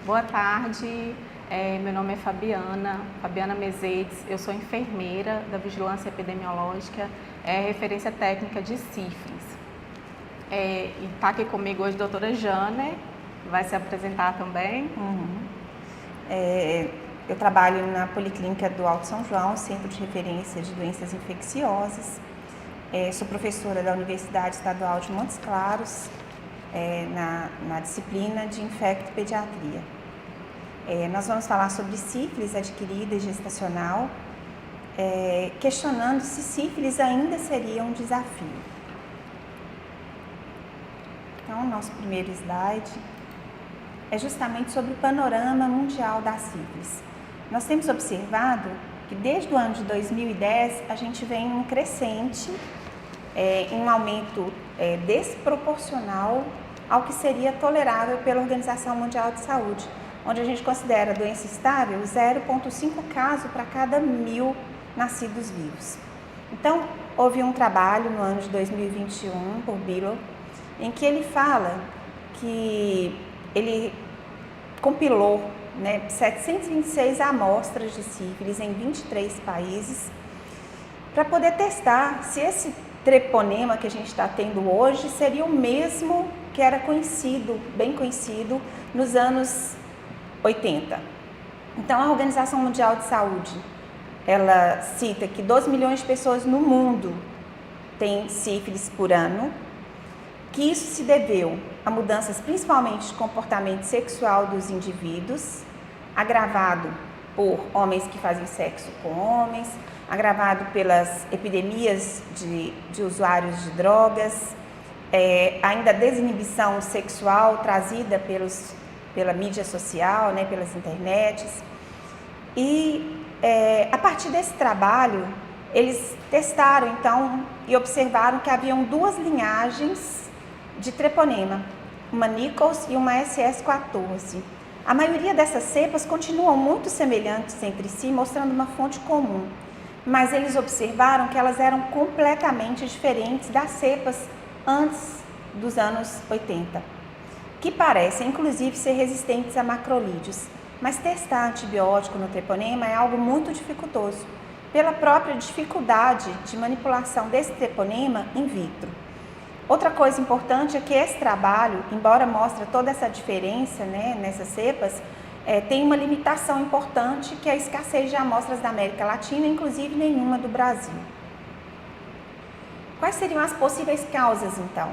Boa tarde, meu nome é Fabiana Mezedes, eu sou enfermeira da Vigilância Epidemiológica, referência técnica de sífilis. E está aqui comigo hoje a doutora Jane, vai se apresentar também. Eu trabalho na Policlínica do Alto São João, Centro de Referência de Doenças Infecciosas. Sou professora da Universidade Estadual de Montes Claros, na disciplina de Infectopediatria. Nós vamos falar sobre sífilis adquirida e gestacional, questionando se sífilis ainda seria um desafio. Então, nosso primeiro slide é justamente sobre o panorama mundial da sífilis. Nós temos observado que desde o ano de 2010 a gente vem um crescente, um aumento desproporcional ao que seria tolerável pela Organização Mundial de Saúde, onde a gente considera a doença estável 0,5 casos para cada 1.000 nascidos vivos. Então, houve um trabalho no ano de 2021 por Billow, em que ele fala que ele compilou 726 amostras de sífilis em 23 países para poder testar se esse treponema que a gente está tendo hoje seria o mesmo que era conhecido, bem conhecido, nos anos 80. Então, a Organização Mundial de Saúde, ela cita que 12 milhões de pessoas no mundo têm sífilis por ano, que isso se deveu a mudanças principalmente de comportamento sexual dos indivíduos, agravado por homens que fazem sexo com homens, agravado pelas epidemias de usuários de drogas, ainda a desinibição sexual trazida pela mídia social, pelas internets. E a partir desse trabalho, eles testaram então e observaram que haviam duas linhagens de treponema, uma Nichols e uma SS14. A maioria dessas cepas continuam muito semelhantes entre si, mostrando uma fonte comum, mas eles observaram que elas eram completamente diferentes das cepas antes dos anos 80, que parecem inclusive ser resistentes a macrolídeos. Mas testar antibiótico no treponema é algo muito dificultoso, pela própria dificuldade de manipulação desse treponema in vitro. Outra coisa importante é que esse trabalho, embora mostre toda essa diferença nessas cepas, tem uma limitação importante, que é a escassez de amostras da América Latina, inclusive nenhuma do Brasil. Quais seriam as possíveis causas, então?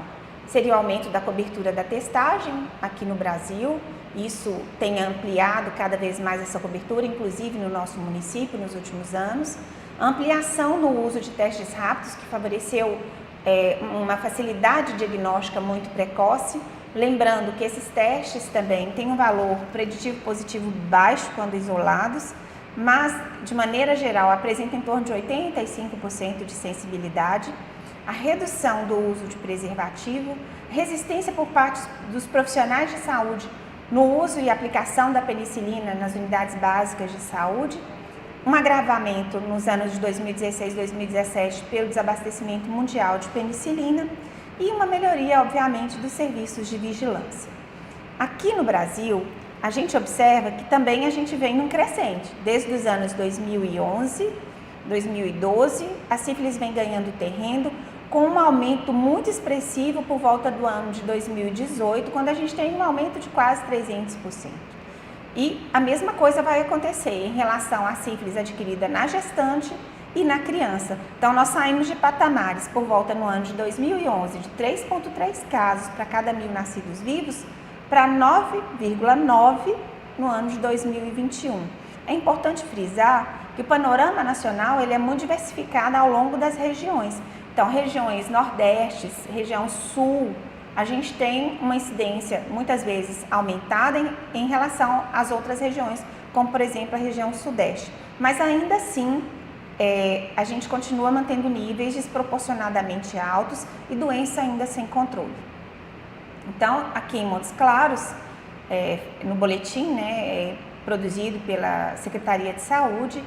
Seria o aumento da cobertura da testagem aqui no Brasil, isso tem ampliado cada vez mais essa cobertura, inclusive no nosso município nos últimos anos, a ampliação no uso de testes rápidos, que favoreceu uma facilidade diagnóstica muito precoce, lembrando que esses testes também têm um valor preditivo positivo baixo quando isolados, mas de maneira geral apresentam em torno de 85% de sensibilidade, a redução do uso de preservativo, resistência por parte dos profissionais de saúde no uso e aplicação da penicilina nas unidades básicas de saúde, um agravamento nos anos de 2016 e 2017 pelo desabastecimento mundial de penicilina e uma melhoria, obviamente, dos serviços de vigilância. Aqui no Brasil, a gente observa que também a gente vem num crescente. Desde os anos 2011, 2012, a sífilis vem ganhando terreno com um aumento muito expressivo por volta do ano de 2018, quando a gente tem um aumento de quase 300%. E a mesma coisa vai acontecer em relação à sífilis adquirida na gestante e na criança. Então, nós saímos de patamares por volta no ano de 2011 de 3,3 casos para cada 1.000 nascidos vivos para 9,9 no ano de 2021. É importante frisar que o panorama nacional ele é muito diversificado ao longo das regiões. Então, regiões nordestes, região sul, a gente tem uma incidência muitas vezes aumentada em relação às outras regiões, como por exemplo a região sudeste. Mas ainda assim, a gente continua mantendo níveis desproporcionadamente altos e doença ainda sem controle. Então, aqui em Montes Claros, no boletim produzido pela Secretaria de Saúde,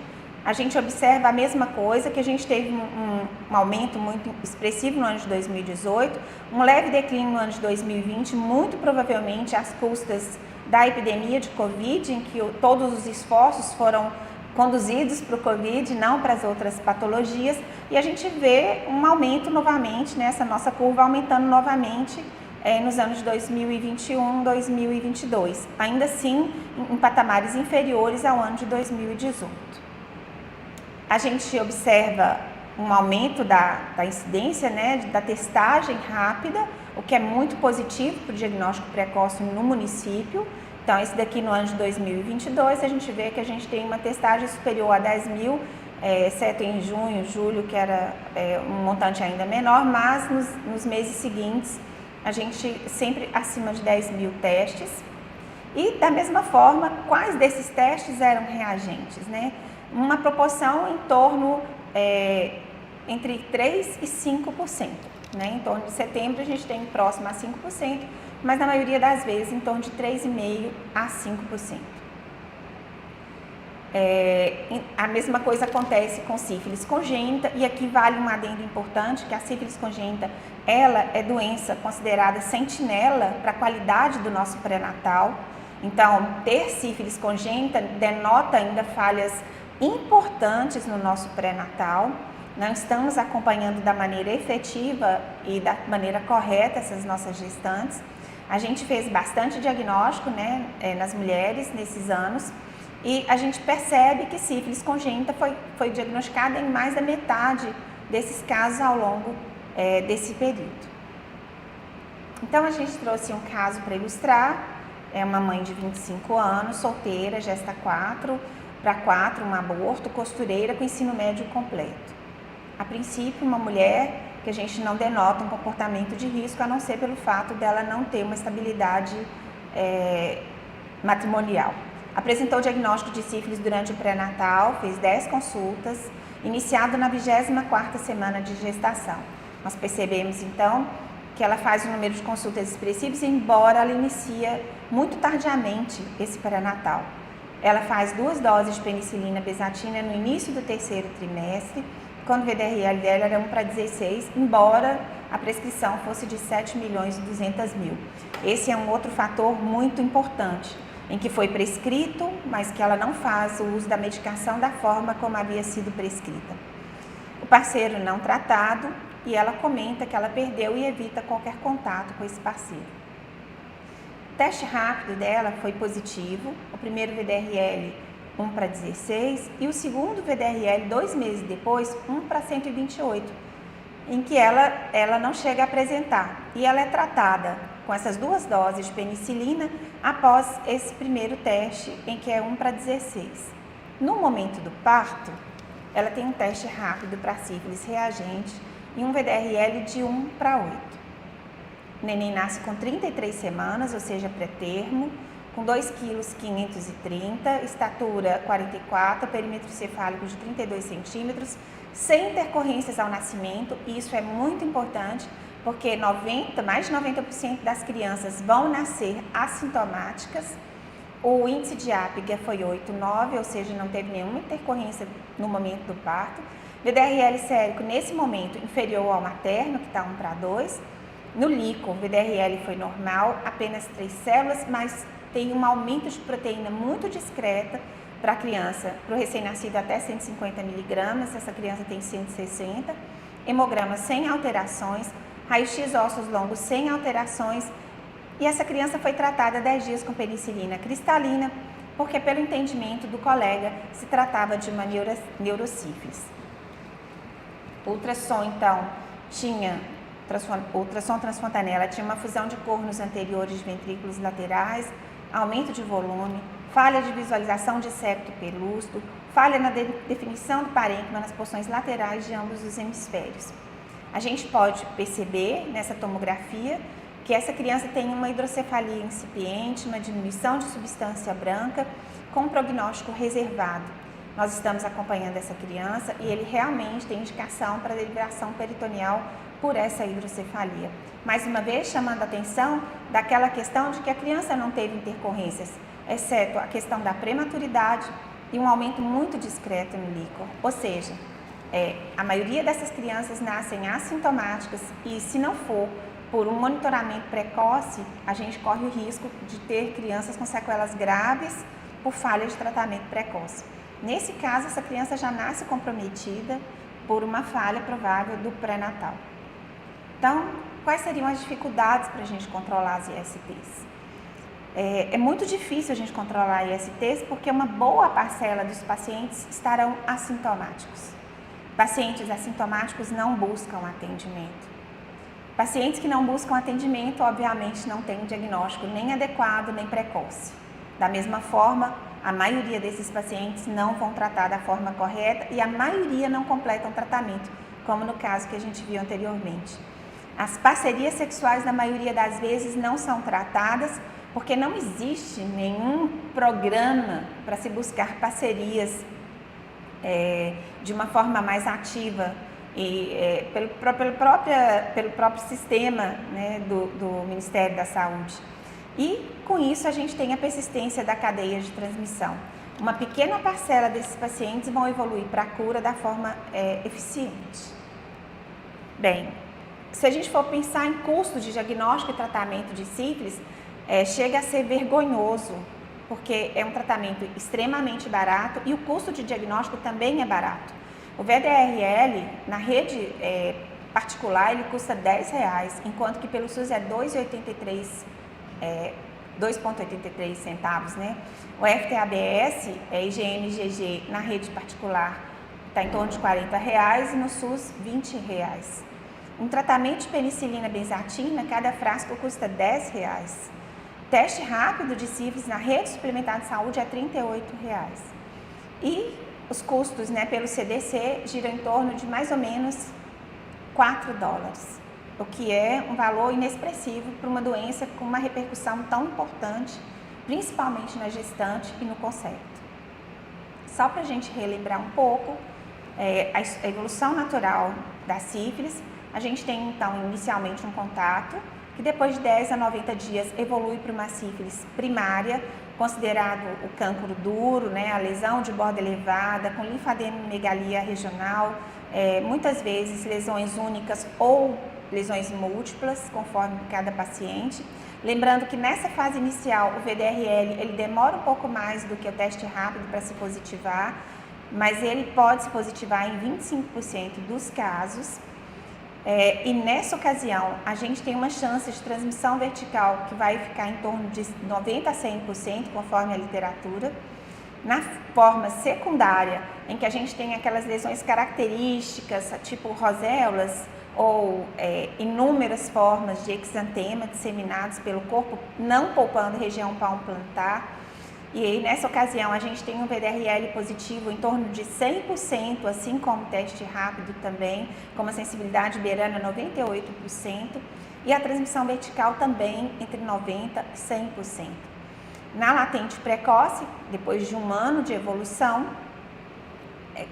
a gente observa a mesma coisa, que a gente teve um aumento muito expressivo no ano de 2018, um leve declínio no ano de 2020, muito provavelmente às custas da epidemia de Covid, em que todos os esforços foram conduzidos para o Covid, não para as outras patologias, e a gente vê um aumento novamente, né, essa nossa curva aumentando novamente nos anos de 2021, 2022, ainda assim em patamares inferiores ao ano de 2018. A gente observa um aumento da incidência, né, da testagem rápida, o que é muito positivo para o diagnóstico precoce no município. Então, esse daqui no ano de 2022, a gente vê que a gente tem uma testagem superior a 10 mil, exceto em junho, julho, que era um montante ainda menor, mas nos meses seguintes, a gente sempre acima de 10 mil testes. E, da mesma forma, quais desses testes eram reagentes, né? Uma proporção em torno entre 3% e 5%. Né? Em torno de setembro, a gente tem próximo a 5%, mas na maioria das vezes em torno de 3,5% a 5%. A mesma coisa acontece com sífilis congênita, e aqui vale um adendo importante, que a sífilis congênita, ela é doença considerada sentinela para a qualidade do nosso pré-natal. Então, ter sífilis congênita denota ainda falhas importantes no nosso pré-natal. Não estamos acompanhando da maneira efetiva e da maneira correta essas nossas gestantes. A gente fez bastante diagnóstico, né, nas mulheres nesses anos, e a gente percebe que sífilis congênita foi diagnosticada em mais da metade desses casos ao longo desse período. Então, a gente trouxe um caso para ilustrar. É uma mãe de 25 anos, solteira, gesta 4 para 4, um aborto, costureira com ensino médio completo. A princípio, uma mulher que a gente não denota um comportamento de risco, a não ser pelo fato dela não ter uma estabilidade matrimonial. Apresentou o diagnóstico de sífilis durante o pré-natal, fez 10 consultas, iniciado na 24ª semana de gestação. Nós percebemos, então, que ela faz um número de consultas expressivos, embora ela inicia muito tardiamente esse pré-natal. Ela faz 2 doses de penicilina bezatina no início do 3º trimestre, quando o VDRL dela era 1 para 16, embora a prescrição fosse de 7.200.000. Esse é um outro fator muito importante, em que foi prescrito, mas que ela não faz o uso da medicação da forma como havia sido prescrita. O parceiro não tratado, e ela comenta que ela perdeu e evita qualquer contato com esse parceiro. O teste rápido dela foi positivo, o primeiro VDRL 1 para 16 e o segundo VDRL 2 meses depois 1 para 128, em que ela não chega a apresentar, e ela é tratada com essas 2 doses de penicilina após esse primeiro teste, em que é 1 para 16. No momento do parto, ela tem um teste rápido para sífilis reagente e um VDRL de 1 para 8. O neném nasce com 33 semanas, ou seja, pré-termo, com 2,530 kg, estatura 44, perímetro cefálico de 32 centímetros, sem intercorrências ao nascimento, e isso é muito importante, porque mais de 90% das crianças vão nascer assintomáticas. O índice de Apgar foi 8,9, ou seja, não teve nenhuma intercorrência no momento do parto. VDRL sérico, nesse momento, inferior ao materno, que está 1 para 2. No líquido, o VDRL foi normal, apenas 3 células, mas tem um aumento de proteína muito discreta para a criança, para o recém-nascido até 150 miligramas, essa criança tem 160. Hemograma sem alterações, raio-x ossos longos sem alterações, e essa criança foi tratada 10 dias com penicilina cristalina, porque pelo entendimento do colega se tratava de uma neurosífilis. O ultrassom, então, ultrassom transfontanela tinha uma fusão de cornos anteriores de ventrículos laterais, aumento de volume, falha de visualização de septo pelúcido, falha na definição do parênquima nas porções laterais de ambos os hemisférios. A gente pode perceber nessa tomografia que essa criança tem uma hidrocefalia incipiente, uma diminuição de substância branca com prognóstico reservado. Nós estamos acompanhando essa criança e ele realmente tem indicação para deliberação peritoneal por essa hidrocefalia. Mais uma vez, chamando a atenção daquela questão de que a criança não teve intercorrências, exceto a questão da prematuridade e um aumento muito discreto no líquor. Ou seja, a maioria dessas crianças nascem assintomáticas e, se não for por um monitoramento precoce, a gente corre o risco de ter crianças com sequelas graves por falha de tratamento precoce. Nesse caso, essa criança já nasce comprometida por uma falha provável do pré-natal. Então, quais seriam as dificuldades para a gente controlar as ISTs? É muito difícil a gente controlar ISTs porque uma boa parcela dos pacientes estarão assintomáticos. Pacientes assintomáticos não buscam atendimento. Pacientes que não buscam atendimento, obviamente, não têm diagnóstico nem adequado nem precoce. Da mesma forma, a maioria desses pacientes não vão tratar da forma correta e a maioria não completam tratamento, como no caso que a gente viu anteriormente. As parcerias sexuais, na maioria das vezes, não são tratadas porque não existe nenhum programa para se buscar parcerias de uma forma mais ativa e pelo próprio sistema, né, do Ministério da Saúde. E com isso a gente tem a persistência da cadeia de transmissão. Uma pequena parcela desses pacientes vão evoluir para a cura da forma eficiente. Bem, se a gente for pensar em custo de diagnóstico e tratamento de sífilis, chega a ser vergonhoso, porque é um tratamento extremamente barato e o custo de diagnóstico também é barato. O VDRL, na rede particular, ele custa R$10, enquanto que pelo SUS é 2,83 centavos, né? O FTABS, IgM-IgG, na rede particular, está em torno de R$40 e no SUS, R$20. Um tratamento de penicilina benzatina, cada frasco custa R$10. Teste rápido de sífilis na rede suplementar de saúde é R$38. E os custos, né, pelo CDC giram em torno de mais ou menos $4, o que é um valor inexpressivo para uma doença com uma repercussão tão importante, principalmente na gestante e no concepto. Só para a gente relembrar um pouco a evolução natural da sífilis, a gente tem então inicialmente um contato, que depois de 10 a 90 dias evolui para uma sífilis primária, considerado o cancro duro, né, a lesão de borda elevada, com linfadenomegalia regional, muitas vezes lesões únicas ou lesões múltiplas, conforme cada paciente. Lembrando que nessa fase inicial, o VDRL ele demora um pouco mais do que o teste rápido para se positivar, mas ele pode se positivar em 25% dos casos. E nessa ocasião, a gente tem uma chance de transmissão vertical que vai ficar em torno de 90% a 100%, conforme a literatura. Na forma secundária, em que a gente tem aquelas lesões características, tipo roséolas, ou inúmeras formas de exantema disseminados pelo corpo, não poupando região palmo-plantar. E aí, nessa ocasião, a gente tem um VDRL positivo em torno de 100%, assim como o teste rápido também, com uma sensibilidade beirando 98%, e a transmissão vertical também entre 90% e 100%. Na latente precoce, depois de um ano de evolução,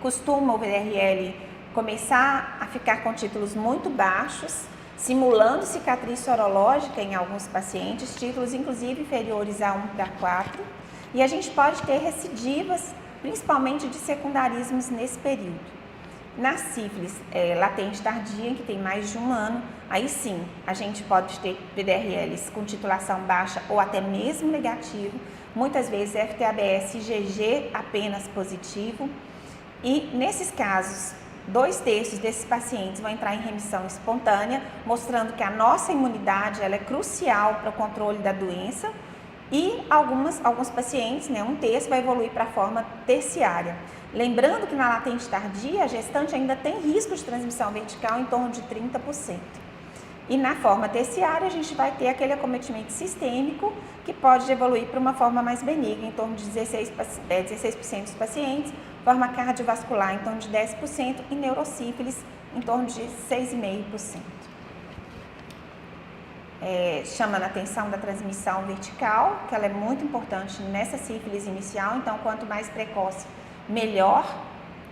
costuma o VDRL começar a ficar com títulos muito baixos, simulando cicatriz sorológica em alguns pacientes, títulos inclusive inferiores a 1/4, e a gente pode ter recidivas, principalmente de secundarismos nesse período. Na sífilis latente tardia, em que tem mais de um ano, aí sim, a gente pode ter VDRLs com titulação baixa ou até mesmo negativo, muitas vezes FTABS IgG apenas positivo, e nesses casos, 2/3 desses pacientes vão entrar em remissão espontânea, mostrando que a nossa imunidade ela é crucial para o controle da doença, e alguns pacientes, né, 1/3 vai evoluir para a forma terciária. Lembrando que na latente tardia, a gestante ainda tem risco de transmissão vertical em torno de 30%. E na forma terciária, a gente vai ter aquele acometimento sistêmico que pode evoluir para uma forma mais benigna, em torno de 16% dos pacientes, forma cardiovascular em torno de 10% e neurosífilis em torno de 6,5%. Chamando a atenção da transmissão vertical, que ela é muito importante nessa sífilis inicial, então quanto mais precoce, melhor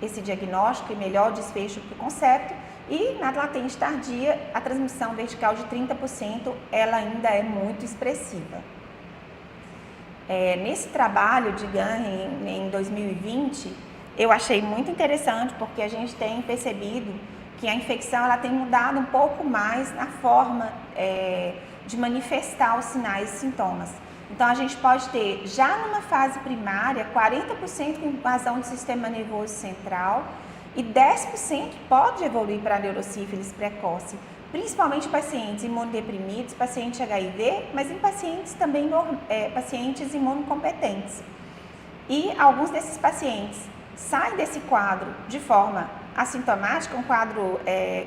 esse diagnóstico e melhor o desfecho para o concepto. E na latente tardia, a transmissão vertical de 30%, ela ainda é muito expressiva. Nesse trabalho de Gann em 2020, eu achei muito interessante porque a gente tem percebido que a infecção ela tem mudado um pouco mais na forma de manifestar os sinais e sintomas. Então, a gente pode ter, já numa fase primária, 40% com invasão do sistema nervoso central e 10% pode evoluir para a neurosífilis precoce, principalmente em pacientes imunodeprimidos, pacientes HIV, mas em pacientes também pacientes imunocompetentes. E alguns desses pacientes saem desse quadro de forma assintomática, um quadro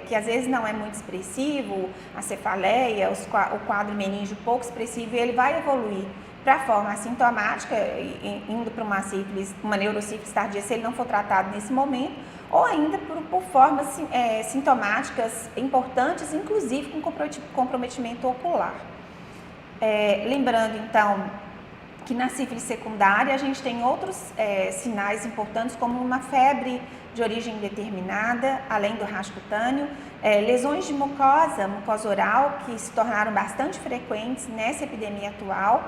que às vezes não é muito expressivo, a cefaleia, o quadro meníngeo pouco expressivo, e ele vai evoluir para a forma assintomática, indo para uma neurosífilis tardia, se ele não for tratado nesse momento, ou ainda por formas sintomáticas importantes, inclusive com comprometimento ocular. Lembrando, então, que na sífilis secundária a gente tem outros sinais importantes, como uma febre de origem indeterminada, além do rastro cutâneo, lesões de mucosa oral, que se tornaram bastante frequentes nessa epidemia atual,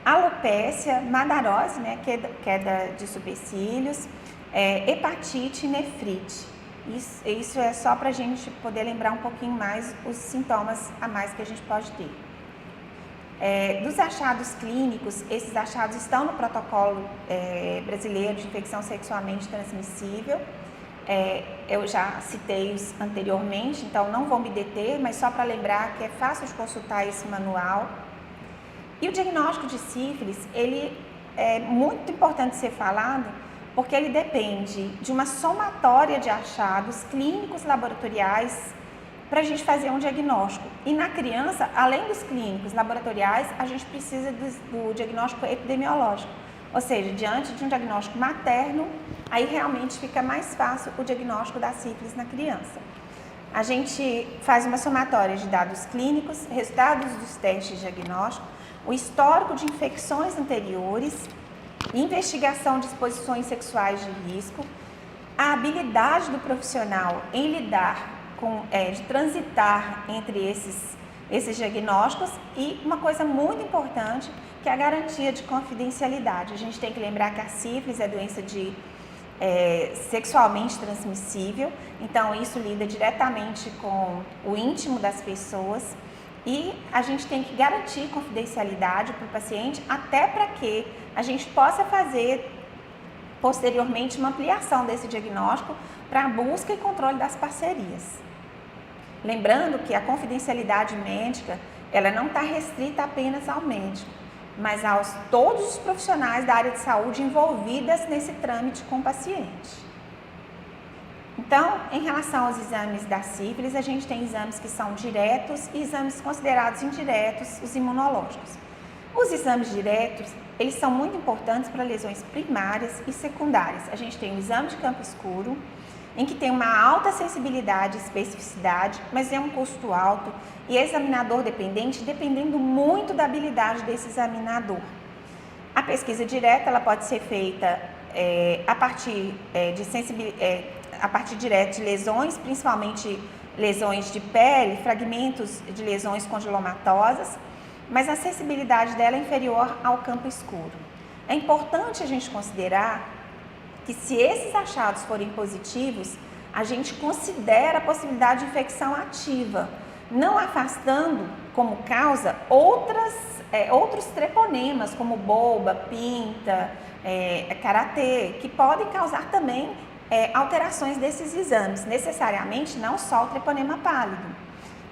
alopécia, madarose, né, queda de supercílios, hepatite e nefrite. Isso é só para a gente poder lembrar um pouquinho mais os sintomas a mais que a gente pode ter. Dos achados clínicos, esses achados estão no protocolo brasileiro de infecção sexualmente transmissível. Eu já citei-os anteriormente, então não vou me deter, mas só para lembrar que é fácil de consultar esse manual. E o diagnóstico de sífilis, ele é muito importante ser falado, porque ele depende de uma somatória de achados clínicos laboratoriais para a gente fazer um diagnóstico. E na criança, além dos clínicos laboratoriais, a gente precisa do diagnóstico epidemiológico. Ou seja, diante de um diagnóstico materno, aí realmente fica mais fácil o diagnóstico da sífilis na criança. A gente faz uma somatória de dados clínicos, resultados dos testes de diagnóstico, o histórico de infecções anteriores, investigação de exposições sexuais de risco, a habilidade do profissional em lidar de transitar entre esses diagnósticos e uma coisa muito importante, que é a garantia de confidencialidade. A gente tem que lembrar que a sífilis é doença sexualmente transmissível, então isso lida diretamente com o íntimo das pessoas e a gente tem que garantir confidencialidade para o paciente, até para que a gente possa fazer posteriormente uma ampliação desse diagnóstico para a busca e controle das parcerias. Lembrando que a confidencialidade médica, ela não está restrita apenas ao médico, mas a todos os profissionais da área de saúde envolvidas nesse trâmite com o paciente. Então, em relação aos exames da sífilis, a gente tem exames que são diretos e exames considerados indiretos, os imunológicos. Os exames diretos, eles são muito importantes para lesões primárias e secundárias. A gente tem o exame de campo escuro, em que tem uma alta sensibilidade e especificidade, mas é um custo alto e é examinador dependente, dependendo muito da habilidade desse examinador. A pesquisa direta ela pode ser feita a partir direta de lesões, principalmente lesões de pele, fragmentos de lesões condilomatosas, mas a sensibilidade dela é inferior ao campo escuro. É importante a gente considerar que se esses achados forem positivos, a gente considera a possibilidade de infecção ativa, não afastando como causa outros treponemas, como boba, pinta, karatê, que podem causar também alterações desses exames, necessariamente não só o treponema pálido.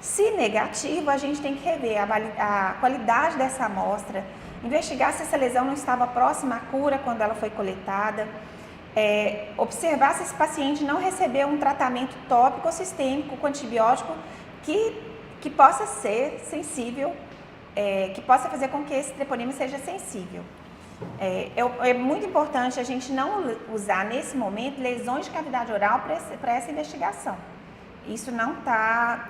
Se negativo, a gente tem que rever a qualidade dessa amostra, investigar se essa lesão não estava próxima à cura quando ela foi coletada, observar se esse paciente não recebeu um tratamento tópico ou sistêmico com antibiótico que possa ser sensível, que possa fazer com que esse treponema seja sensível. É muito importante a gente não usar nesse momento lesões de cavidade oral para essa investigação. Isso não tá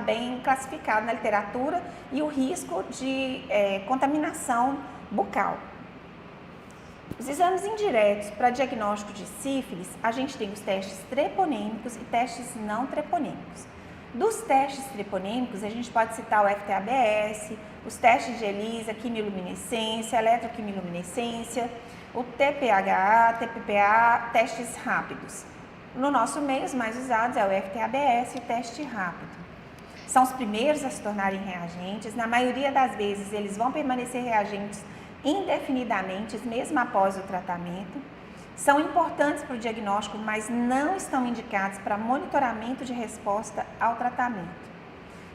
bem classificado na literatura e o risco de contaminação bucal. Os exames indiretos para diagnóstico de sífilis, a gente tem os testes treponêmicos e testes não treponêmicos. Dos testes treponêmicos, a gente pode citar o FT-ABS, os testes de ELISA, quimiluminescência, eletroquimiluminescência, o TPHA, TPPA, testes rápidos. No nosso meio, os mais usados é o FT-ABS e o teste rápido. São os primeiros a se tornarem reagentes. Na maioria das vezes, eles vão permanecer reagentes indefinidamente, mesmo após o tratamento. São importantes para o diagnóstico, mas não estão indicados para monitoramento de resposta ao tratamento.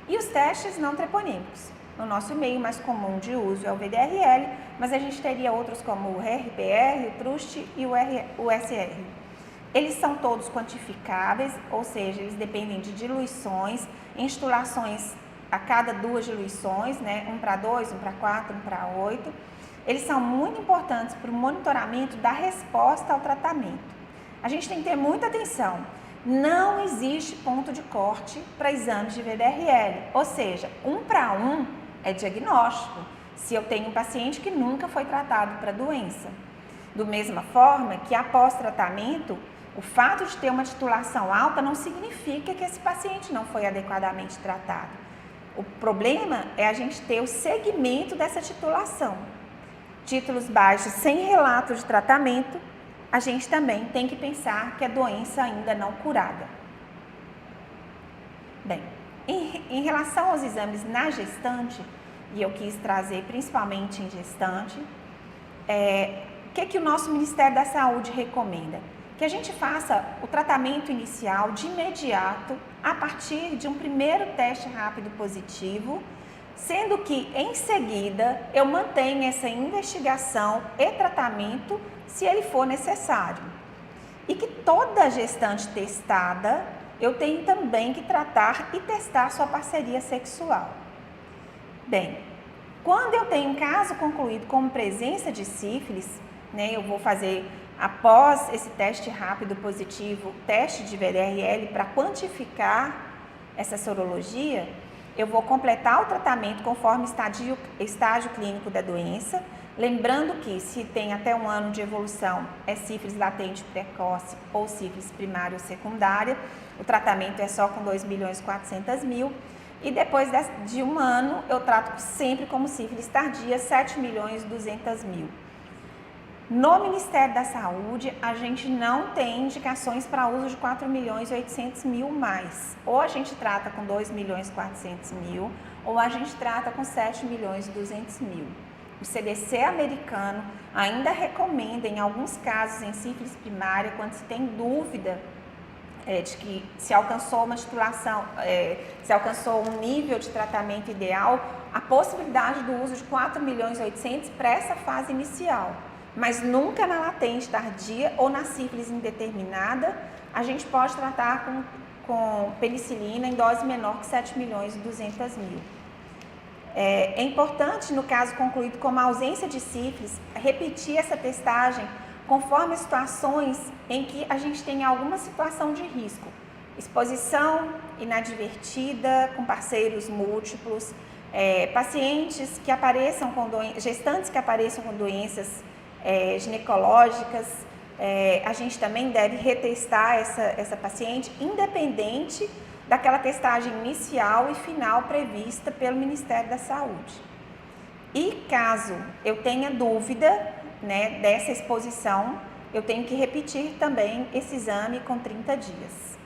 E os testes não treponímicos. No nosso meio mais comum de uso é o VDRL, mas a gente teria outros como o RPR, o TRUST e o SR. Eles são todos quantificáveis, ou seja, eles dependem de diluições, instalações a cada 2 diluições, né? 1 para 2, 1 para 4, 1 para 8. Eles são muito importantes para o monitoramento da resposta ao tratamento. A gente tem que ter muita atenção. Não existe ponto de corte para exames de VDRL, ou seja, 1 para 1 é diagnóstico, se eu tenho um paciente que nunca foi tratado para a doença. Da mesma forma que após tratamento, o fato de ter uma titulação alta não significa que esse paciente não foi adequadamente tratado. O problema é a gente ter o segmento dessa titulação. Títulos baixos sem relato de tratamento, a gente também tem que pensar que é doença ainda não curada. Bem, em relação aos exames na gestante, e eu quis trazer principalmente em gestante, o que o nosso Ministério da Saúde recomenda? Que a gente faça o tratamento inicial de imediato a partir de um primeiro teste rápido positivo, sendo que em seguida eu mantenho essa investigação e tratamento se ele for necessário. E que toda gestante testada, eu tenho também que tratar e testar sua parceria sexual. Bem, quando eu tenho um caso concluído com presença de sífilis, né, eu vou fazer, após esse teste rápido positivo, teste de VDRL para quantificar essa sorologia, eu vou completar o tratamento conforme estágio clínico da doença, lembrando que se tem até 1 ano de evolução, é sífilis latente precoce ou sífilis primária ou secundária, o tratamento é só com 2.400.000 e depois de 1 ano eu trato sempre como sífilis tardia, 7.200.000. No Ministério da Saúde, a gente não tem indicações para uso de 4.800.000 mais. Ou a gente trata com 2.400.000, ou a gente trata com 7.200.000. O CDC americano ainda recomenda, em alguns casos, em sífilis primária, quando se tem dúvida de que se alcançou uma titulação, se alcançou um nível de tratamento ideal, a possibilidade do uso de 4.800.000 para essa fase inicial. Mas nunca na latente tardia ou na sífilis indeterminada, a gente pode tratar com penicilina em dose menor que 7.200.000. É importante, no caso concluído como ausência de sífilis, repetir essa testagem conforme as situações em que a gente tem alguma situação de risco. Exposição inadvertida com parceiros múltiplos, pacientes que apareçam com gestantes que apareçam com doenças ginecológicas, a gente também deve retestar essa paciente, independente daquela testagem inicial e final prevista pelo Ministério da Saúde. E caso eu tenha dúvida, né, dessa exposição, eu tenho que repetir também esse exame com 30 dias.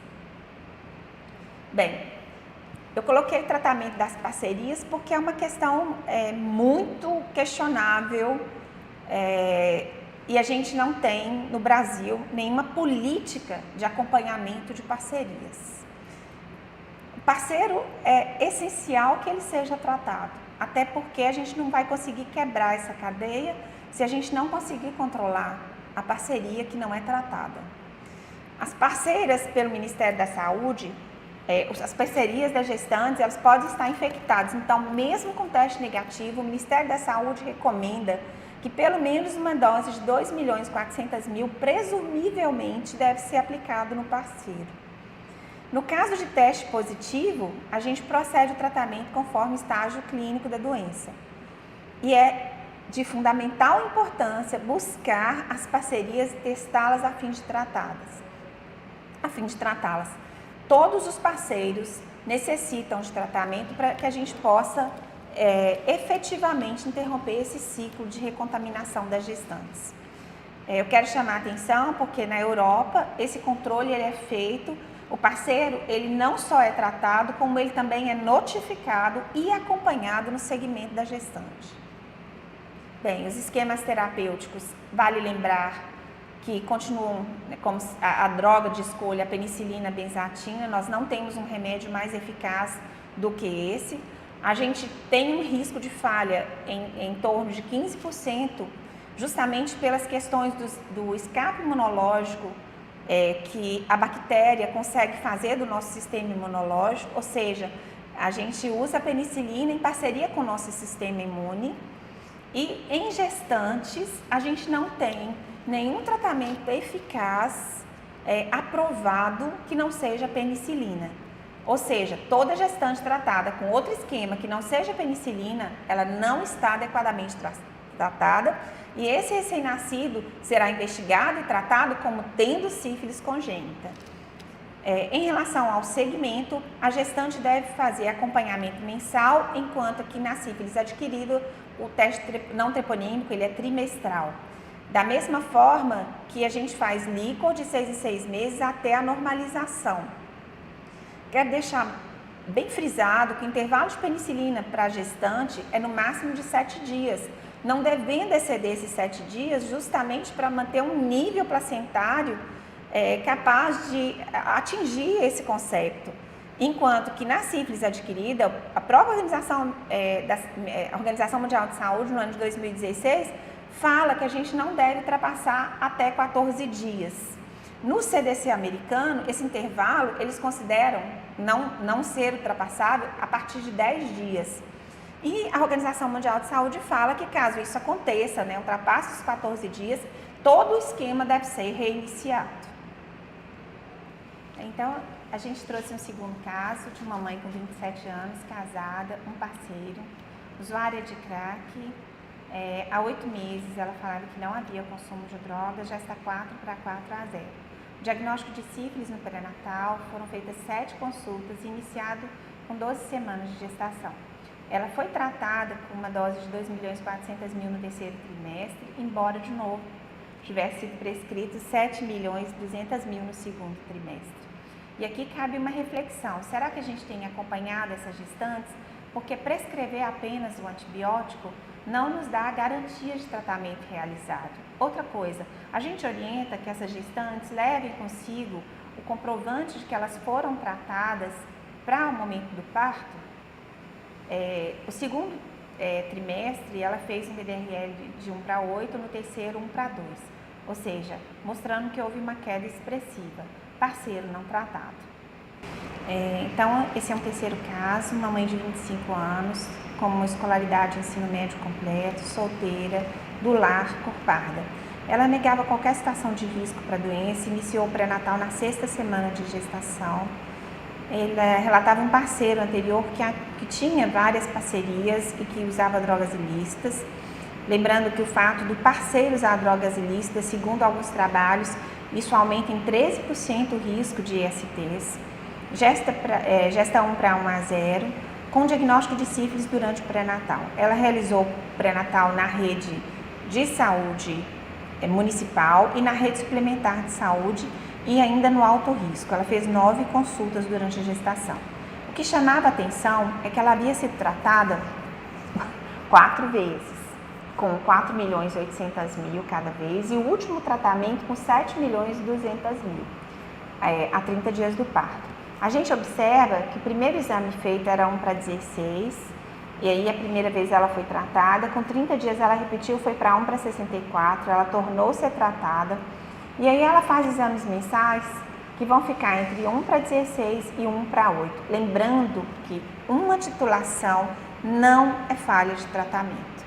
Bem, eu coloquei o tratamento das parcerias porque é uma questão muito questionável, e a gente não tem no Brasil nenhuma política de acompanhamento de parcerias. O parceiro é essencial que ele seja tratado, até porque a gente não vai conseguir quebrar essa cadeia se a gente não conseguir controlar a parceria que não é tratada. As parceiras pelo Ministério da Saúde, as parcerias das gestantes, elas podem estar infectadas. Então, mesmo com teste negativo, o Ministério da Saúde recomenda que pelo menos uma dose de 2.400.000 presumivelmente deve ser aplicado no parceiro. No caso de teste positivo, a gente procede o tratamento conforme o estágio clínico da doença. E é de fundamental importância buscar as parcerias e testá-las a fim de tratá-las. Todos os parceiros necessitam de tratamento para que a gente possa efetivamente interromper esse ciclo de recontaminação das gestantes. Eu quero chamar a atenção porque na Europa esse controle ele é feito, o parceiro ele não só é tratado, como ele também é notificado e acompanhado no segmento da gestante. Bem, os esquemas terapêuticos, vale lembrar que continuam, né, como a droga de escolha, a penicilina, a benzatina, nós não temos um remédio mais eficaz do que esse. A gente tem um risco de falha em torno de 15%, justamente pelas questões do escape imunológico que a bactéria consegue fazer do nosso sistema imunológico, ou seja, a gente usa a penicilina em parceria com o nosso sistema imune e em gestantes a gente não tem nenhum tratamento eficaz aprovado que não seja penicilina. Ou seja, toda gestante tratada com outro esquema que não seja penicilina, ela não está adequadamente tratada e esse recém-nascido será investigado e tratado como tendo sífilis congênita. Em relação ao segmento, a gestante deve fazer acompanhamento mensal, enquanto que na sífilis adquirida, o teste não treponímico ele é trimestral. Da mesma forma que a gente faz líquor de 6 em 6 meses até a normalização. Quero deixar bem frisado que o intervalo de penicilina para a gestante é no máximo de 7 dias, não devendo exceder esses 7 dias justamente para manter um nível placentário capaz de atingir esse concepto. Enquanto que na sífilis adquirida, a própria Organização Mundial de Saúde, no ano de 2016, fala que a gente não deve ultrapassar até 14 dias. No CDC americano, esse intervalo, eles consideram não ser ultrapassado a partir de 10 dias. E a Organização Mundial de Saúde fala que caso isso aconteça, ultrapasse os 14 dias, todo o esquema deve ser reiniciado. Então, a gente trouxe um segundo caso de uma mãe com 27 anos, casada, um parceiro, usuária de crack. Há 8 meses ela falava que não havia consumo de drogas, já está 4-4-0. O diagnóstico de sífilis no pré-natal, foram feitas 7 consultas, iniciado com 12 semanas de gestação. Ela foi tratada com uma dose de 2.400.000 no terceiro trimestre, embora, de novo, tivesse sido prescrito 7.200.000 no segundo trimestre. E aqui cabe uma reflexão, será que a gente tem acompanhado essas gestantes? Porque prescrever apenas o antibiótico não nos dá a garantia de tratamento realizado. Outra coisa, a gente orienta que essas gestantes levem consigo o comprovante de que elas foram tratadas para o momento do parto. O segundo trimestre, ela fez um VDRL de 1:8, no terceiro 1:2, ou seja, mostrando que houve uma queda expressiva, parceiro não tratado. Então, esse é um terceiro caso, uma mãe de 25 anos, com uma escolaridade ensino médio completo, solteira, do lar, cor parda. Ela negava qualquer situação de risco para a doença, iniciou o pré-natal na 6ª semana de gestação. Ela relatava um parceiro anterior que tinha várias parcerias e que usava drogas ilícitas. Lembrando que o fato do parceiro usar drogas ilícitas, segundo alguns trabalhos, isso aumenta em 13% o risco de ISTs. Gesta 1:1:0, com diagnóstico de sífilis durante o pré-natal. Ela realizou o pré-natal na rede de saúde municipal e na rede suplementar de saúde e ainda no alto risco. Ela fez 9 consultas durante a gestação. O que chamava a atenção é que ela havia sido tratada 4 vezes, com 4.800.000 cada vez, e o último tratamento com 7.200.000, a 30 dias do parto. A gente observa que o primeiro exame feito era 1:16, e aí a primeira vez ela foi tratada, com 30 dias ela repetiu, foi para 1:64, ela tornou a ser tratada, e aí ela faz exames mensais que vão ficar entre 1:16 e 1:8. Lembrando que uma titulação não é falha de tratamento,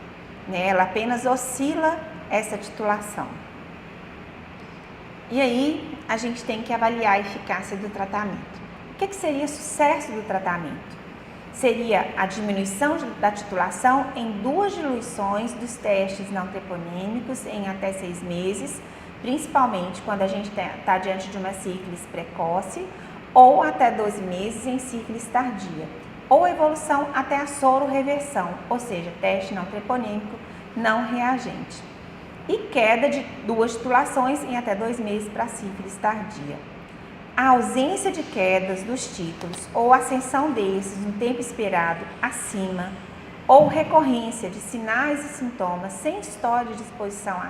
ela apenas oscila essa titulação. E aí a gente tem que avaliar a eficácia do tratamento. O que seria sucesso do tratamento? Seria a diminuição da titulação em 2 diluições dos testes não treponímicos em até 6 meses, principalmente quando a gente está diante de uma sífilis precoce, ou até 12 meses em sífilis tardia, ou evolução até a sororeversão, ou seja, teste não treponímico não reagente. e queda de 2 titulações em até 2 meses para a sífilis tardia. A ausência de quedas dos títulos ou ascensão desses no tempo esperado acima ou recorrência de sinais e sintomas sem história de exposição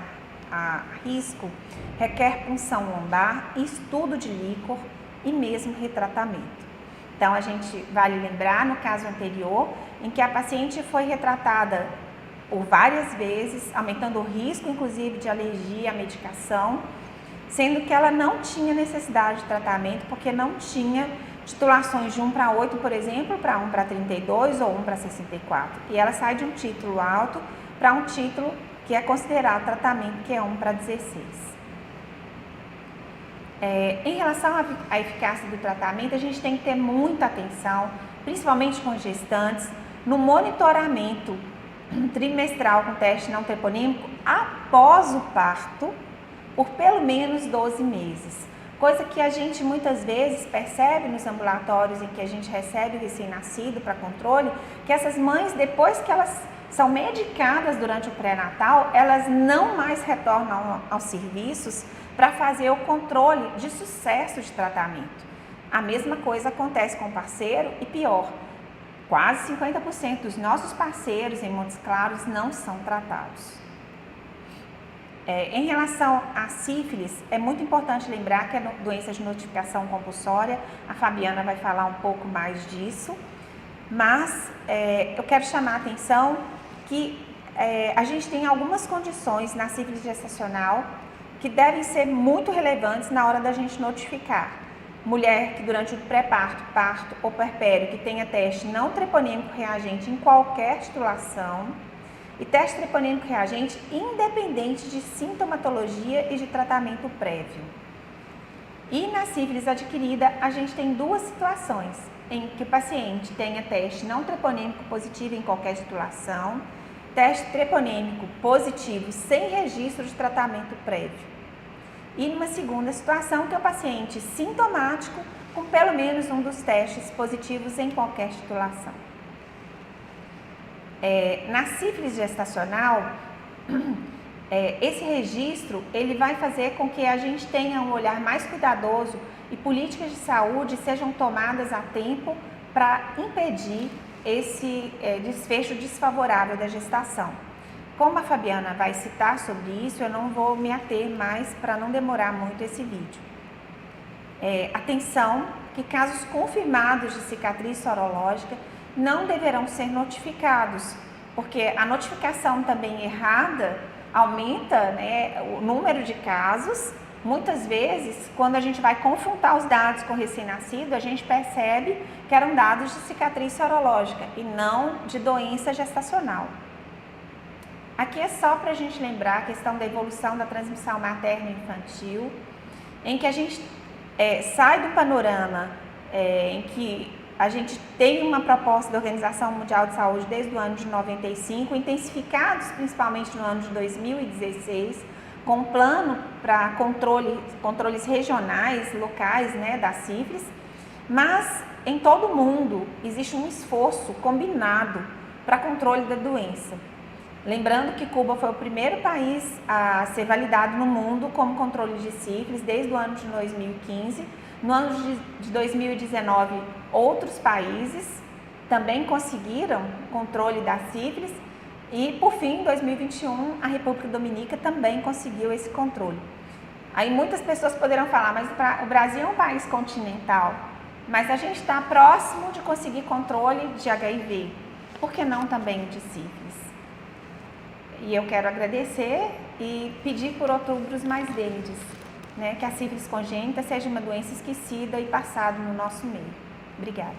a risco requer punção lombar, estudo de líquor e mesmo retratamento. Então, a gente vale lembrar, no caso anterior, em que a paciente foi retratada por várias vezes, aumentando o risco, inclusive, de alergia à medicação, sendo que ela não tinha necessidade de tratamento, porque não tinha titulações de 1 para 8, por exemplo, para 1 para 32 ou 1 para 64. E ela sai de um título alto para um título que é considerado tratamento, que é 1 para 16. Em relação à eficácia do tratamento, a gente tem que ter muita atenção, principalmente com gestantes, no monitoramento trimestral com teste não treponímico após o parto, por pelo menos 12 meses. Coisa que a gente muitas vezes percebe nos ambulatórios em que a gente recebe o recém-nascido para controle, que essas mães, depois que elas são medicadas durante o pré-natal, elas não mais retornam aos serviços para fazer o controle de sucesso de tratamento. A mesma coisa acontece com o parceiro e pior, quase 50% dos nossos parceiros em Montes Claros não são tratados. Em relação à sífilis, é muito importante lembrar que é doença de notificação compulsória, a Fabiana vai falar um pouco mais disso, mas eu quero chamar a atenção que a gente tem algumas condições na sífilis gestacional que devem ser muito relevantes na hora da gente notificar. Mulher que durante o pré-parto, parto ou puerpério que tenha teste não treponímico reagente em qualquer titulação e teste treponímico reagente independente de sintomatologia e de tratamento prévio. E na sífilis adquirida, a gente tem 2 situações em que o paciente tenha teste não treponímico positivo em qualquer titulação, teste treponêmico positivo sem registro de tratamento prévio. E numa segunda situação, que é o paciente sintomático com pelo menos um dos testes positivos em qualquer titulação. Na sífilis gestacional, esse registro ele vai fazer com que a gente tenha um olhar mais cuidadoso e políticas de saúde sejam tomadas a tempo para impedir esse desfecho desfavorável da gestação. Como a Fabiana vai citar sobre isso, eu não vou me ater mais para não demorar muito esse vídeo. Atenção que casos confirmados de cicatriz sorológica não deverão ser notificados, porque a notificação também errada aumenta, o número de casos. Muitas vezes, quando a gente vai confrontar os dados com o recém-nascido, a gente percebe que eram dados de cicatriz sorológica e não de doença gestacional. Aqui é só para a gente lembrar a questão da evolução da transmissão materna infantil, em que a gente sai do panorama em que a gente tem uma proposta da Organização Mundial de Saúde desde o ano de 95, intensificados principalmente no ano de 2016, com um plano para controles regionais, locais, da sífilis, mas em todo o mundo existe um esforço combinado para controle da doença. Lembrando que Cuba foi o primeiro país a ser validado no mundo como controle de sífilis desde o ano de 2015. No ano de 2019, outros países também conseguiram controle da sífilis e, por fim, em 2021, a República Dominicana também conseguiu esse controle. Aí muitas pessoas poderão falar, mas o Brasil é um país continental, mas a gente está próximo de conseguir controle de HIV, por que não também de sífilis? E eu quero agradecer e pedir por Outubros Mais Verdes, que a sífilis congênita seja uma doença esquecida e passada no nosso meio. Obrigada.